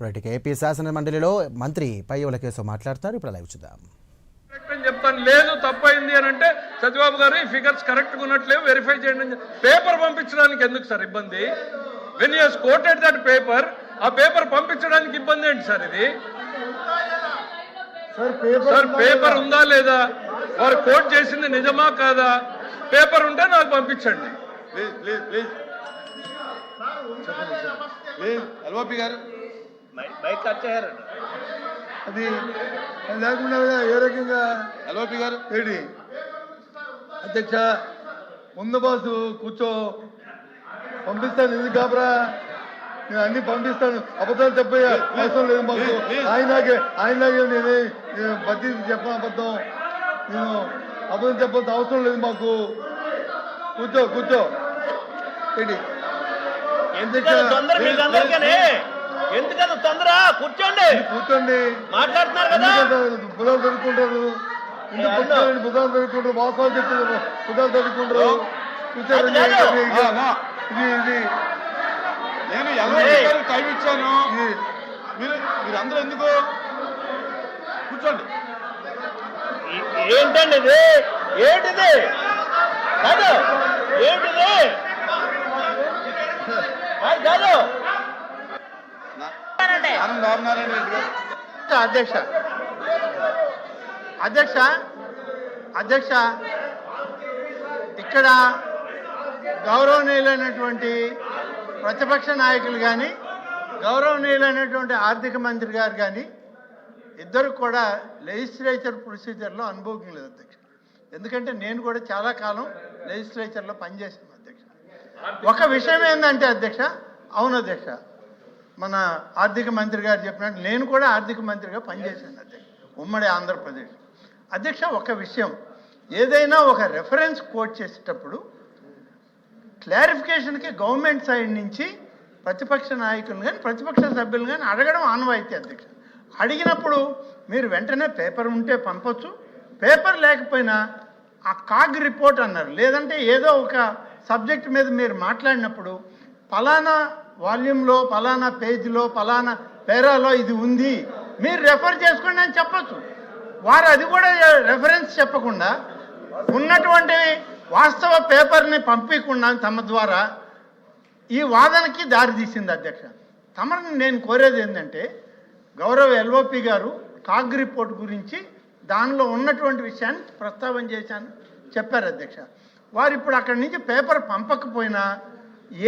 Right, AP శాసన మండలిలో మంత్రి పయ్యవుల కేసు మాట్లాడతారు. ఇప్పుడు లైవ్ చూద్దాం. చెప్తాను లేదు తప్పైంది అని అంటే సత్యబాబు గారు ఈ ఫిగర్స్ కరెక్ట్గా ఉన్నట్లేవు వెరిఫై చేయండి. పేపర్ పంపించడానికి ఎందుకు సార్ ఇబ్బంది? When you quoted that paper, ఆ పేపర్ పంపించడానికి ఇబ్బంది ఏంటి సార్? ఇది సార్ పేపర్ ఉందా లేదా, వారు కోట్ చేసింది నిజమా కాదా, పేపర్ ఉంటే నాకు పంపించండి. ఎల్ఓపి గారు అది లేకుండా ఏ రకంగా ఎల్ఓపి గారు ఏంటి అధ్యక్ష ముందు బాసు కూర్చో, పంపిస్తాను. ఎందుకు కాబరా, నేను అన్ని పంపిస్తాను. అబద్ధాలు చెప్పే అవసరం లేదు మాకు. ఆయనలాగే నేను బద్దీ చెప్పను, అబద్ధం నేను అబద్ధం చెప్పాల్సిన అవసరం లేదు మాకు. కూర్చో కూర్చో ఏంటి ఎందుకంత తొందర? కూర్చోండి కూర్చోండి, మాట్లాడుతున్నారు కదా. బుధాలు చదువుకుంటారు, బుధాలు చదువుకుంటారు, వాస్తవాలు చెప్తున్నారు, బుధాలు చదువుకుంటారు. కూర్చోండి. ఇది నేను ఎల్ఓపి గారికి టైం ఇచ్చాను, మీరు అందరూ ఎందుకు కూర్చోండి. ఏంటండి ఇది? ఏంటిది కాదు, ఏంటిది కాదు. అధ్యక్ష అధ్యక్ష అధ్యక్ష ఇక్కడ గౌరవనీయులైనటువంటి ప్రతిపక్ష నాయకులు కానీ గౌరవనీయులైనటువంటి ఆర్థిక మంత్రి గారు కానీ ఇద్దరు కూడా లెజిస్లేచర్ ప్రొసీజర్లో అనుభవం లేదు అధ్యక్ష. ఎందుకంటే నేను కూడా చాలా కాలం లెజిస్లేచర్లో పనిచేశాను అధ్యక్ష. ఒక విషయం ఏంటంటే అధ్యక్ష, అవును అధ్యక్ష, మన ఆర్థిక మంత్రి గారు చెప్పినట్టు నేను కూడా ఆర్థిక మంత్రిగా పనిచేశాను అధ్యక్ష, ఉమ్మడి ఆంధ్రప్రదేశ్. అధ్యక్ష ఒక విషయం, ఏదైనా ఒక రెఫరెన్స్ కోట్ చేసేటప్పుడు క్లారిఫికేషన్కి గవర్నమెంట్ సైడ్ నుంచి ప్రతిపక్ష నాయకులు కానీ ప్రతిపక్ష సభ్యులు కానీ అడగడం ఆనవాయితీ అధ్యక్ష. అడిగినప్పుడు మీరు వెంటనే పేపర్ ఉంటే పంపొచ్చు, పేపర్ లేకపోయినా ఆ కాగ్ రిపోర్ట్ అన్నారు, లేదంటే ఏదో ఒక సబ్జెక్ట్ మీద మీరు మాట్లాడినప్పుడు ఫలానా వాల్యూమ్లో ఫలానా పేజీలో ఫలానా పేరాలో ఇది ఉంది, మీరు రెఫర్ చేసుకోండి అని చెప్పచ్చు. వారు అది కూడా రెఫరెన్స్ చెప్పకుండా ఉన్నటువంటి వాస్తవ పేపర్ని పంపించకుండా తమ ద్వారా ఈ వాదనకి దారితీసింది అధ్యక్ష. తమని నేను కోరేది ఏంటంటే, గౌరవ ఎల్ఓపి గారు కాగ్ రిపోర్ట్ గురించి దానిలో ఉన్నటువంటి విషయాన్ని ప్రస్తావన చేశాను చెప్పారు అధ్యక్ష. వారు ఇప్పుడు అక్కడి నుంచి paper పంపకపోయినా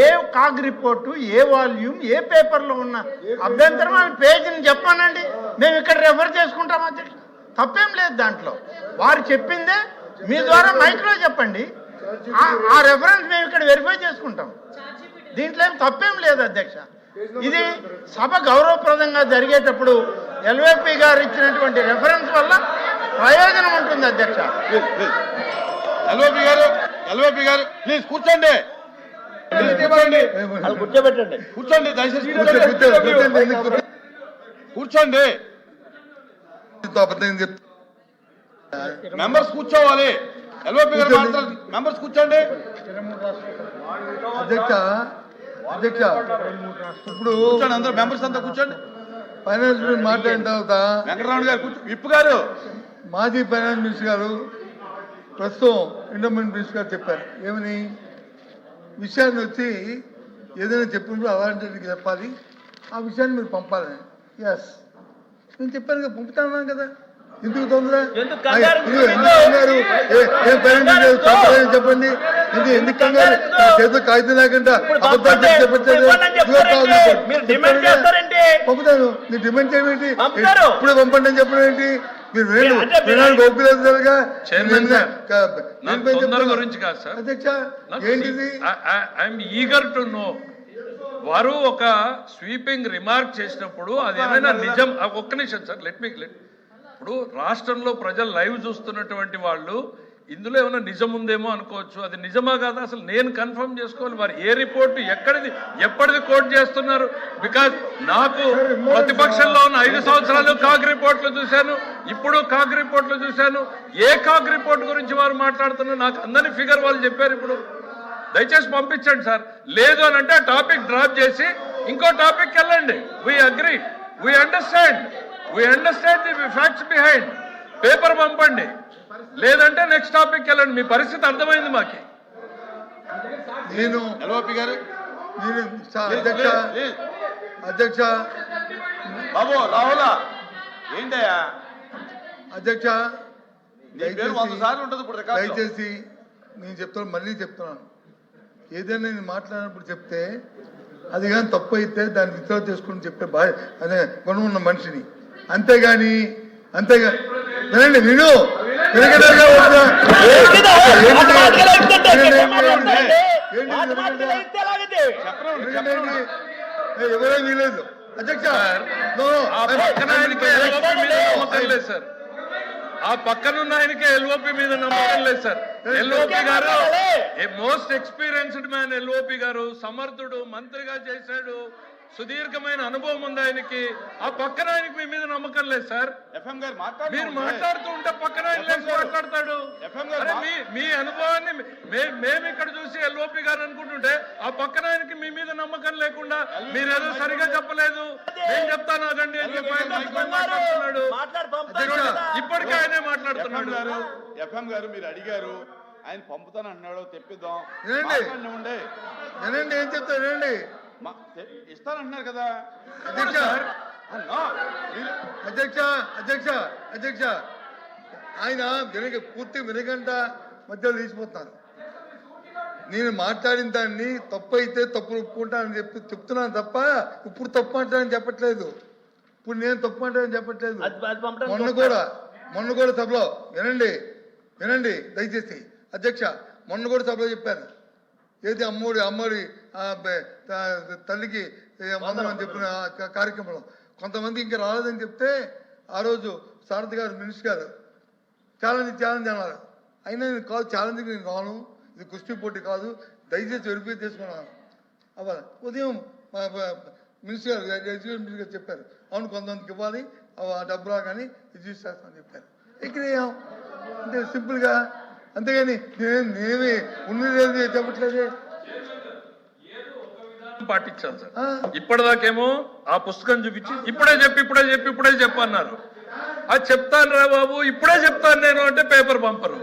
A CAG report, a volume, ఏ పేపర్లో ఉన్న అభ్యంతరం అని పేజీని చెప్పానండి, మేము ఇక్కడ రెఫర్ చేసుకుంటాం అధ్యక్ష. తప్పేం లేదు దాంట్లో. వారు చెప్పిందే మీ ద్వారా మైక్లో చెప్పండి, ఆ రెఫరెన్స్ మేము ఇక్కడ వెరిఫై చేసుకుంటాం. దీంట్లో ఏం తప్పేం లేదు అధ్యక్ష. ఇది సభ గౌరవప్రదంగా జరిగేటప్పుడు ఎల్ఓపి గారు ఇచ్చినటువంటి రెఫరెన్స్ వల్ల ప్రయోజనం ఉంటుంది అధ్యక్ష. ఎల్ఓపి గారు ప్లీజ్ కూర్చోండి, కూర్చోబెట్టండి, కూర్చోండి, దయచేసి కూర్చోండి. మెంబర్స్ కూర్చోవాలి. ఎల్ఓపి గారు మాత్రం మెంబర్స్ కూర్చోండి. అధ్యక్ష అధ్యక్ష ఇప్పుడు కూర్చోండి, అందరూ మెంబర్స్ అంతా కూర్చోండి. ఫైనాన్స్ మినిస్టర్ మాట్లాడిన తర్వాత వెంకటరమణ గారు విప్పు గారు, మాజీ ఫైనాన్స్ మినిస్టర్ గారు, ప్రస్తుతం ఎండోమెంట్ మినిస్టర్ గారు చెప్పారు ఏమని, విషయాన్ని వచ్చి ఏదైనా చెప్పినప్పుడు అలాంటికి చెప్పాలి, ఆ విషయాన్ని మీరు పంపాలని. ఎస్ నేను చెప్పాను కదా, పంపుతాను కదా. ఎందుకు తొందర? చెప్పండి, ఎందుకు కంగారు? చేతిలో కాగితం లేకుండా అబద్ధాలు చెప్పండి. పంపుతాను, మీరు డిమాండ్ చేయమేంటి? ఇప్పుడే పంపండి అని చెప్పడం ఏంటి? మీరు గురించి కాదు సార్ అధ్యక్ష, ఏంటిది? I'm eager to know. వారు ఒక స్వీపింగ్ రిమార్క్ చేసినప్పుడు అది ఏమైనా నిజం, ఒక్క నిమిషం సార్, లెట్ ఇప్పుడు రాష్ట్రంలో ప్రజలు లైవ్ చూస్తున్నటువంటి వాళ్ళు ఇందులో ఏమైనా నిజం ఉందేమో అనుకోవచ్చు. అది నిజమా కాదా అసలు నేను కన్ఫర్మ్ చేసుకోవాలి. వారు ఏ రిపోర్టు ఎప్పటిది కోట్ చేస్తున్నారు? బికాజ్ నాకు ప్రతిపక్షంలో ఉన్న 5 సంవత్సరాలు కాగ్ రిపోర్ట్లు చూశాను, ఇప్పుడు కాగ్ రిపోర్ట్లు చూశాను. ఏ కాగ్ రిపోర్ట్ గురించి వారు మాట్లాడుతున్నారు? నాకు అందరి ఫిగర్ వాళ్ళు చెప్పారు. ఇప్పుడు దయచేసి పంపించండి సార్. లేదు అని అంటే ఆ టాపిక్ డ్రాప్ చేసి ఇంకో టాపిక్ వెళ్ళండి. We agree. We understand the facts behind. Paper పంపండి, లేదంటే నెక్స్ట్ టాపిక్ వెళ్ళండి. మీ పరిస్థితి అర్థమైంది మాకి. నేను ఎల్ఓపి గారు నేను అధ్యక్ష అధ్యక్ష బాబు రాహుల్ ఏంటయ్యా అధ్యక్ష నీ పేరు 100 సార్లు ఉంటుంది ఇప్పుడు రికార్డులో. దయచేసి నేను చెప్తాను, మళ్ళీ చెప్తున్నాను, ఏదైనా నేను మాట్లాడినప్పుడు చెప్తే అది కానీ తప్పు అయితే దాన్ని విత్డ్రా చేసుకుని చెప్పే అనే గుణం ఉన్న మనిషిని. అంతేగాని వినండి, విను వినగడగా ఎవరో వీలేదు అధ్యక్ష. ఆ పక్కన ఆయనకే ఎల్ఓపి మీద నమ్మకం లేదు సార్. ఆ పక్కనున్న ఆయనకే ఎల్ఓపి మీద నమ్మకం లేదు సార్. ఎల్ఓపి గారు మోస్ట్ ఎక్స్పీరియన్స్డ్ మ్యాన్. ఎల్ఓపి గారు సమర్థుడు, మంత్రిగా చేశాడు, సుదీర్ఘమైన అనుభవం ఉంది ఆయనకి. ఆ పక్కన ఆయనకి మీ మీద నమ్మకం లేదు సార్. ఎఫ్ఎం గారు మీరు మాట్లాడుతూ ఉంటే పక్కన ఆయన లేచి మాట్లాడతాడు. అరే మీ అనుభవాన్ని మేము ఇక్కడ చూసి ఎల్ఓపి గారు అనుకుంటుంటే ఆ పక్కన ఆయనకి మీ మీద నమ్మకం లేకుండా మీరేదో సరిగా చెప్పలేదు, నేను చెప్తాను అదండి అని చెప్పి ఆయన మాట్లాడుతున్నాడు. ఇప్పటికే ఆయనే మాట్లాడుతున్నాడు. ఎఫ్ఎం గారు మీరు అడిగారు, ఆయన పంపుతాను అన్నాడు, తెప్పిద్దాం. వినండి వినండి ఏం చెప్తా వినండి. ఇస్తానంటున్నారు కదా అధ్యక్ష అధ్యక్ష అధ్యక్ష అధ్యక్ష ఆయన పూర్తి వినగంట మధ్యలో తీసిపోతున్నారు. నేను మాట్లాడిన దాన్ని తప్పు అయితే తప్పు ఒప్పుకుంటానని చెప్తున్నాను తప్ప ఇప్పుడు తప్పు అంటానని చెప్పట్లేదు. ఇప్పుడు నేను తప్పు అంటానని చెప్పట్లేదు. మొన్న కూడా సభలో వినండి దయచేసి అధ్యక్ష, మొన్న కూడా సభలో చెప్పాను, ఏది అమ్మోడి తల్లికి మందం అని చెప్పిన కార్యక్రమంలో కొంతమంది ఇంకా రాలేదని చెప్తే ఆ రోజు సారథి గారు మినిస్టర్ గారు ఛాలెంజ్ అన్నారు. అయినా నేను కాదు, ఛాలెంజ్కి నేను రాను, ఇది కుస్తీ పోటీ కాదు, దయచేసి వెరిఫై చేసుకున్నాను. అవ్వాలి ఉదయం మినిస్టర్ గారు ఎడ్యుకేషన్ మినిస్టర్ గారు చెప్పారు, అవును కొంతమందికి ఇవ్వాలి, ఆ డబ్బు రాగానే ఇది చేస్తామని చెప్పారు. ఇక్కడ అంటే సింపుల్గా, అంతేగాని నేనేమి ఉన్నది చెప్పట్లేదే. పాటించాలి సార్. ఇప్పటిదాకేమో ఆ పుస్తకం చూపించి ఇప్పుడే చెప్పి అన్నారు. అది చెప్తాను రా బాబు, ఇప్పుడే చెప్తాను నేను అంటే పేపర్ పంపరు.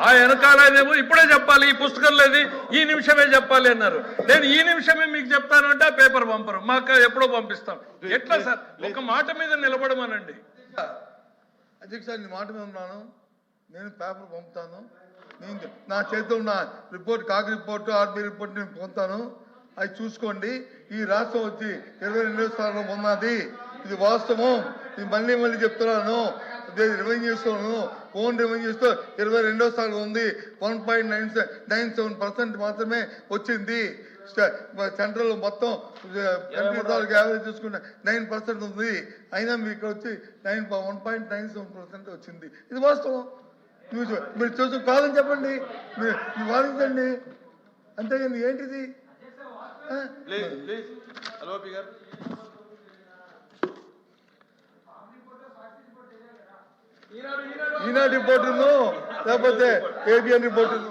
ఆ వెనకాలనేమో ఇప్పుడే చెప్పాలి, ఈ పుస్తకం లేదు, ఈ నిమిషమే చెప్పాలి అన్నారు. నేను ఈ నిమిషమే మీకు చెప్తాను అంటే ఆ పేపర్ పంపరు. మాకు ఎప్పుడో పంపిస్తాం. ఎట్లా సార్? ఒక మాట మీద నిలబడమనండి. అధ్యక్ష నేను మాట మీద ఉన్నాను, నేను పేపర్ పంపుతాను. నేను నా చేతిలో ఉన్న రిపోర్ట్, కాకి రిపోర్టు, ఆర్బీ రిపోర్ట్ నేను పొందుతాను. అవి చూసుకోండి. ఈ రాష్ట్రం వచ్చి 22వ స్థానంలో ఉన్నది, ఇది వాస్తవం. ఇది మళ్ళీ చెప్తున్నాను, రెవెన్యూస్లోను ఓన్ రెవెన్యూస్తో 22వ స్థానంలో ఉంది. 1.97% మాత్రమే వచ్చింది. సెంట్రల్ మొత్తం యావరేజ్ చూసుకుంటే 9% ఉంది. అయినా మీకు వచ్చి 1.97% వచ్చింది. ఇది వాస్తవం. మీరు చూసి కాదని చెప్పండి, మీరు వాదించండి, అంతేగాని ఏంటిది? ఈనాడు రిపోర్టును లేకపోతే ఏబిఎన్ రిపోర్టును